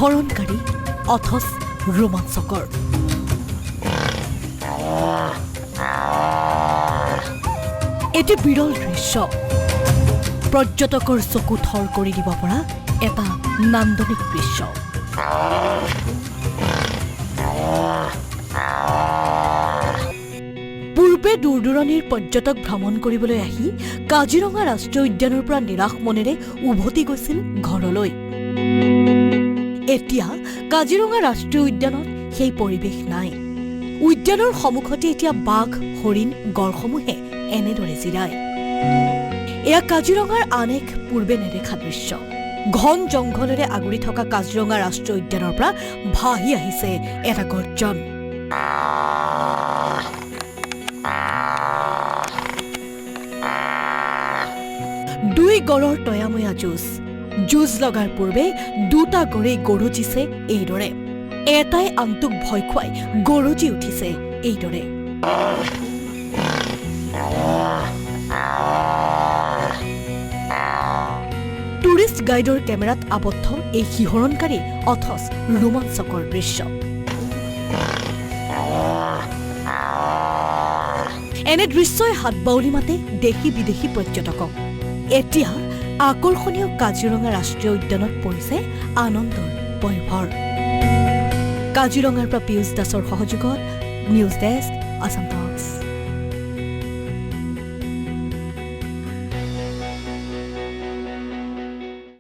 শিহৰণকাৰী অথচ ৰোমাঞ্চকৰ। এটি বিৰল দৃশ্য, পৰ্যটকৰ চকু থৰ কৰি দিব পৰা এটা নান্দনিক দৃশ্য। পূৰ্বে দূৰ দূৰণিৰ পৰ্যটক ভ্ৰমণ কৰিবলৈ আহি কাজিৰঙা ৰাষ্ট্ৰীয় উদ্যানৰ পৰা নিৰাশ মনেৰে উভতি গৈছিল ঘৰলৈ। এতিয়া কাজিৰঙা ৰাষ্ট্ৰীয় উদ্যানত সেই পৰিৱেশ নাই। উদ্যানৰ সন্মুখতে এতিয়া বাঘ, হৰিণ, গড়সমূহে এনেদৰে জিৰায়। এয়া কাজিৰঙাৰ আন এক পূৰ্বে নেদেখা দৃশ্য। ঘন জংঘলেৰে আগুৰি থকা কাজিৰঙা ৰাষ্ট্ৰীয় উদ্যানৰ পৰা ভাহি আহিছে এটা গৰ্জন। দুই গড়ৰ তয়াময়া যুঁজ লগাৰ পূৰ্বে দুটা গড়েই গৰজিছে এইদৰে। এটাই আনটোক ভয় খুৱাই গৰজি উঠিছে এইদৰে। টুৰিষ্ট গাইডৰ কেমেৰাত আবদ্ধ এই শিহৰণকাৰী অথচ ৰোমাঞ্চকৰ দৃশ্য। এনে দৃশ্যই হাত বাউলি মাতে দেশী বিদেশী পৰ্যটকক। এতিয়া আকৰ্ষণীয় কাজিৰঙা ৰাষ্ট্ৰীয় উদ্যানত পৰিছে আনন্দৰ পয়োভৰ। কাজিৰঙাৰ পৰা পীয়ুষ দাসৰ সহযোগত নিউজ ডেস্ক, আসাম।